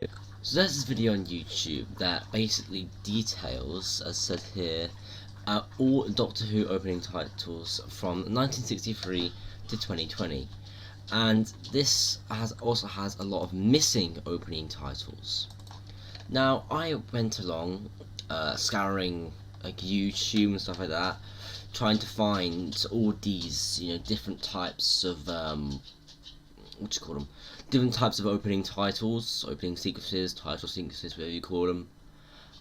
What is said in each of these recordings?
So there's this video on YouTube that basically details, as said here, all Doctor Who opening titles from 1963 to 2020, and this also has a lot of missing opening titles. Now I went along, scouring like YouTube and stuff like that, trying to find all these different types of what do you call them? Different types of opening titles, opening sequences, title sequences, whatever you call them.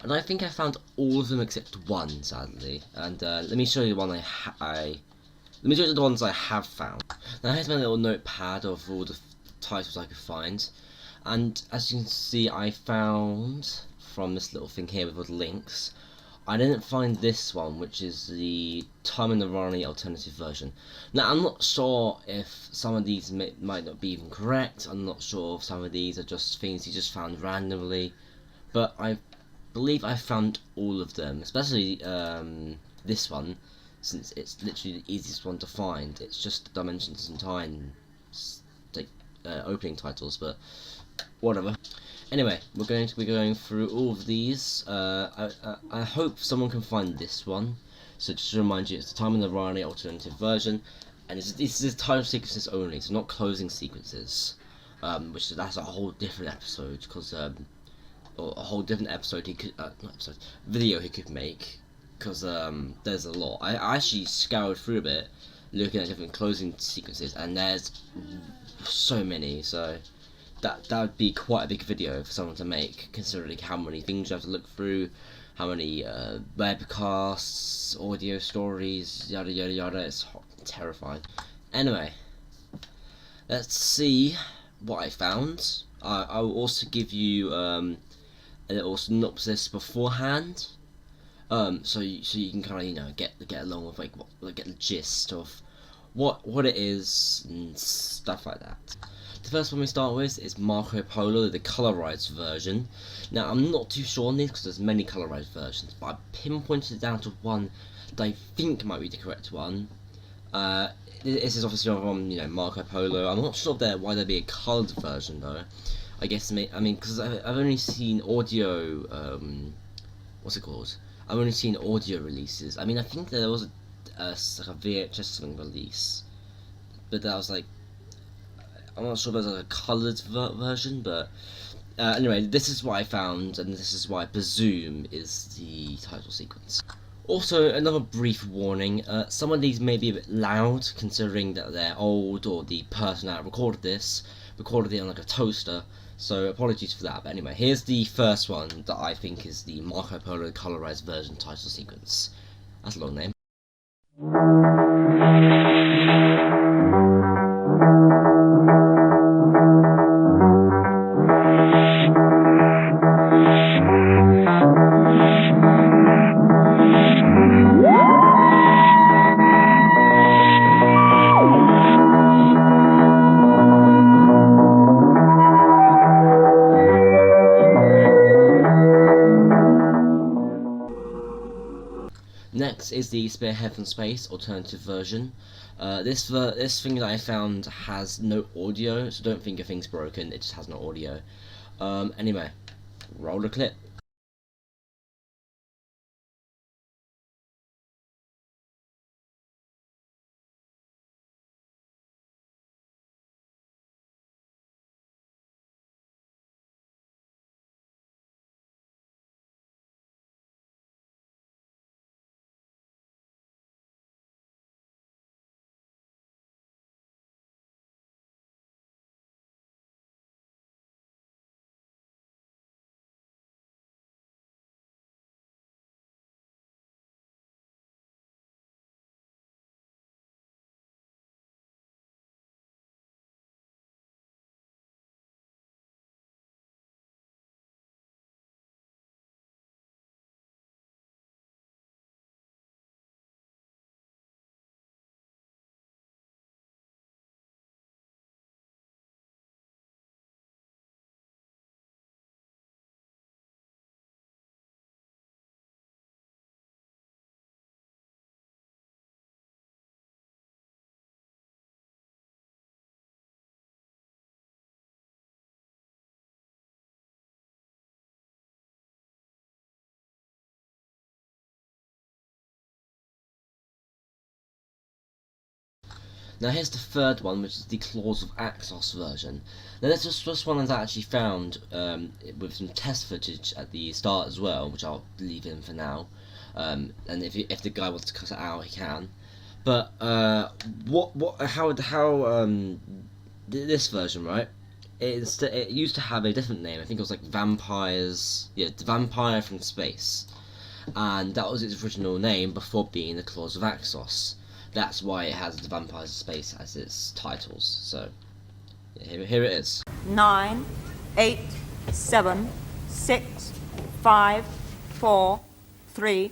And I think I found all of them except one, sadly. And let me show you the one let me show you the ones I have found. Now here's my little notepad of all the titles I could find. And as you can see, I found from this little thing here with all the links, I didn't find this one, which is the Time and the Rani alternative version. Now, I'm not sure if some of these might not be even correct. I'm not sure if some of these are just things you just found randomly. But I believe I found all of them, especially this one, since it's literally the easiest one to find. It's just Dimensions and Time like opening titles, but whatever. Anyway, we're going to be going through all of these. I hope someone can find this one. So just to remind you, it's the Time and the Rani alternative version, and this is title sequences only, so not closing sequences. That's a whole different episode, because or a whole different episode he could not episode video he could make, because there's a lot. I actually scoured through a bit, looking at different closing sequences, and there's so many. So that would be quite a big video for someone to make, considering how many things you have to look through, how many webcasts, audio stories, yada yada yada. It's terrifying. Anyway, let's see what I found. I will also give you a little synopsis beforehand, so you can kind of get along with get the gist of what it is and stuff like that. The first one we start with is Marco Polo, the colorized version. Now I'm not too sure on this because there's many colorized versions, but I pinpointed it down to one that I think might be the correct one. This is obviously from Marco Polo. I'm not sure why there'd be a colored version though. I guess because I've only seen audio. What's it called? I've only seen audio releases. I think there was like a VHS release, but that was like, I'm not sure if there's like a coloured version, but anyway, this is what I found, and this is what I presume is the title sequence. Also, another brief warning, some of these may be a bit loud, considering that they're old, or the person that recorded it on like a toaster, so apologies for that. But anyway, here's the first one that I think is the Marco Polo colorized version title sequence. That's a long name. Next is the Spearhead from Space alternative version. This thing that I found has no audio, so don't think your thing's broken. It just has no audio. Anyway, roll the clip. Now here's the third one, which is the Claws of Axos version. Now this one is actually found with some test footage at the start as well, which I'll leave in for now. And if the guy wants to cut it out, he can. But how this version, right? It used to have a different name. I think it was like Vampires. Yeah, the Vampire from Space, and that was its original name before being the Claws of Axos. That's why it has the Vampires of Space as its titles. So, yeah, here it is. 9, 8, 7, 6, 5, 4, 3.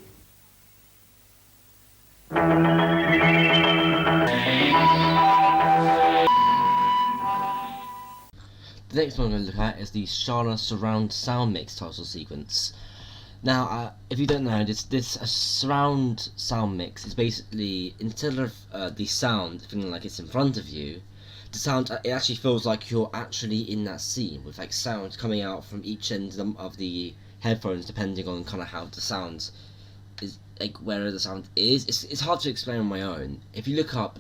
The next one I'm going to look at is the Shana Surround Sound Mix title sequence. Now, if you don't know, this surround sound mix is basically, instead of the sound feeling like it's in front of you, the sound, it actually feels like you're actually in that scene, with like sounds coming out from each end of the headphones, depending on kind of how the sound is, like where the sound is. It's hard to explain on my own. If you look up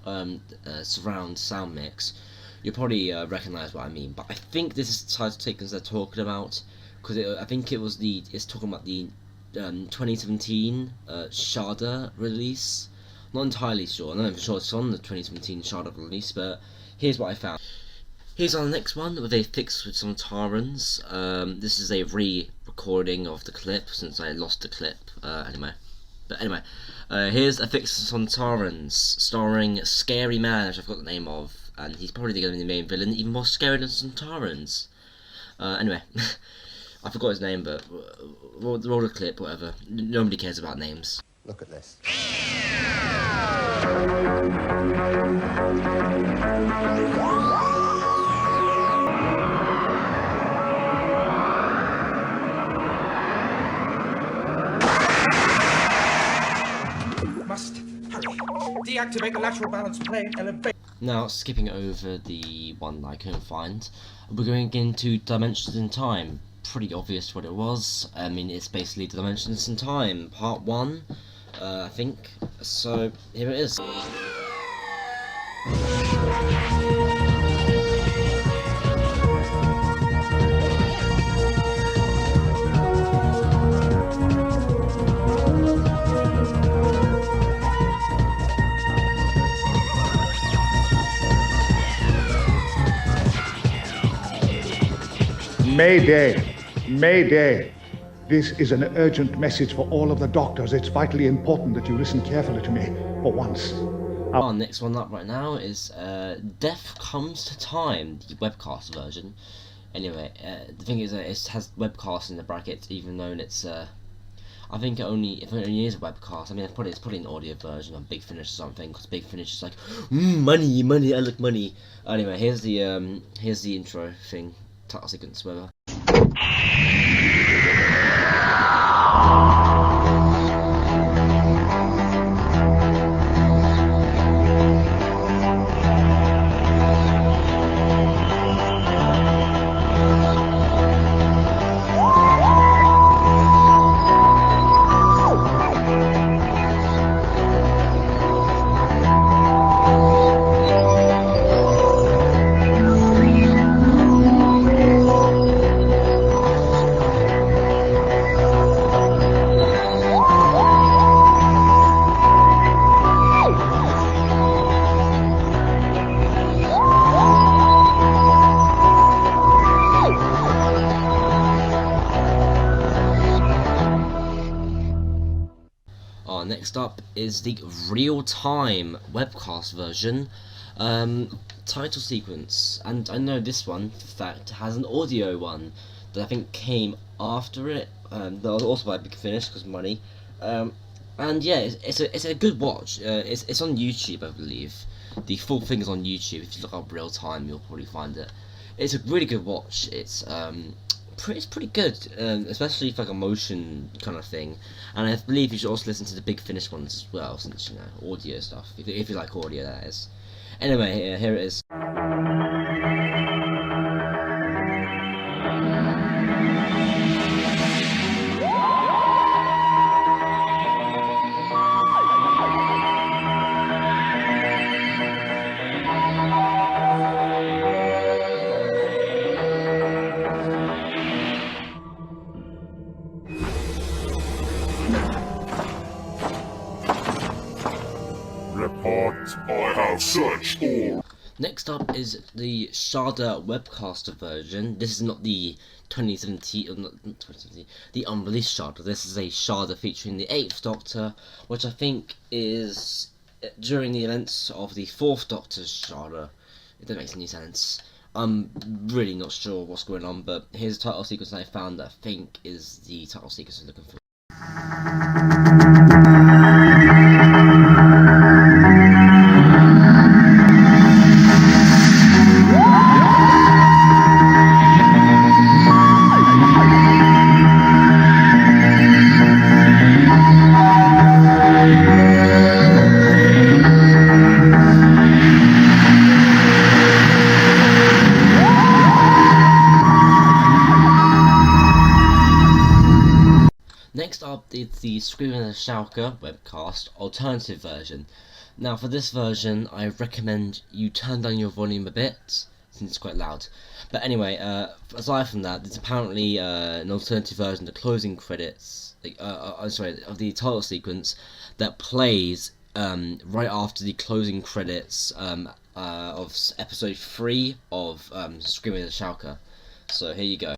surround sound mix, you'll probably recognise what I mean. But I think this is the title sequence they're talking about, because I think it's talking about the 2017 Shada release. Not entirely sure. I'm not even sure it's on the 2017 Shada release, but here's what I found. Here's our next one with a fix with some Tarans. This is a re-recording of the clip since I lost the clip. Anyway, here's a fix on Tarans, starring Scary Man, which I've got the name of, and he's probably going to be the main villain, even more scary than Santarans. Anyway, I forgot his name, but roll the clip, whatever. Nobody cares about names. Look at this. Must hurry. Deactivate the lateral balance plane and evade. Now, skipping over the one that I couldn't find, we're going into Dimensions in Time. Pretty obvious what it was. I mean, it's basically Dimensions in Time, part 1, I think. So, here it is. Mayday! Mayday! This is an urgent message for all of the doctors. It's vitally important that you listen carefully to me for once. Our next one up right now is Death Comes to Time, the webcast version. Anyway, the thing is that it has webcast in the brackets, even though it's I think if it only is a webcast. I mean, it's probably an audio version on Big Finish or something, because Big Finish is like, money, I like money. Anyway, here's the intro thing, title sequence, whatever. Next up is the real-time webcast version title sequence, and I know this one, for fact, has an audio one that I think came after it. That was also by Big Finish because money. And yeah, it's a good watch. It's on YouTube, I believe. The full thing is on YouTube. If you look up real time, you'll probably find it. It's a really good watch. It's pretty good, especially for like a motion kind of thing. And I believe you should also listen to the Big Finish ones as well, since you know audio stuff. If you like audio, that is. Anyway, here it is. have such or. Next up is the Shada webcaster version. This is not the 2017, or not 2017, the unreleased Shada. This is a Shada featuring the 8th Doctor, which I think is during the events of the 4th Doctor's Shada. If that makes any sense. I'm really not sure what's going on, but here's a title sequence I found that I think is the title sequence I'm looking for. Next up is the Screaming the Shouker webcast alternative version. Now for this version I recommend you turn down your volume a bit since it's quite loud. But anyway, aside from that, there's apparently an alternative version, the closing credits, of the title sequence that plays right after the closing credits of episode 3 of Screaming the Shouker. So here you go.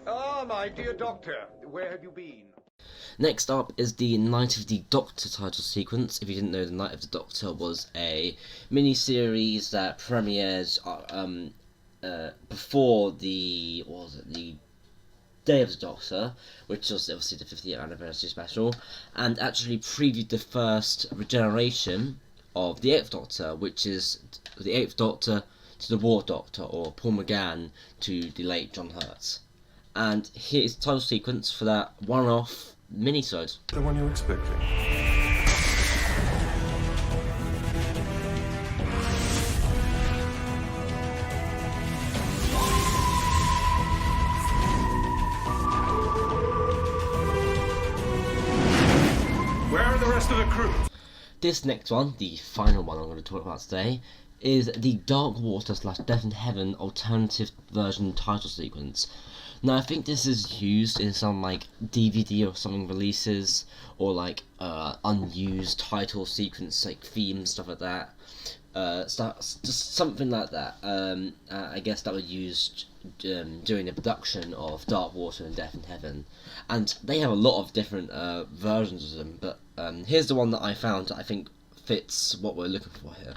Ah, my dear Doctor, where have you been? Next up is the Night of the Doctor title sequence. If you didn't know, the Night of the Doctor was a mini-series that premiered before the Day of the Doctor, which was obviously the 50th anniversary special, and actually previewed the first regeneration of the 8th Doctor, which is the 8th Doctor to the War Doctor, or Paul McGann to the late John Hurt. And here's the title sequence for that one-off mini-sode. The one you're expecting. Where are the rest of the crew? This next one, the final one I'm going to talk about today, is the Dark Water / Death in Heaven alternative version title sequence. Now I think this is used in some like DVD or something releases, or like unused title sequence like themes, stuff like that. Just something like that. I guess that was used during the production of Dark Water and Death in Heaven, and they have a lot of different versions of them. But here's the one that I found that I think fits what we're looking for here.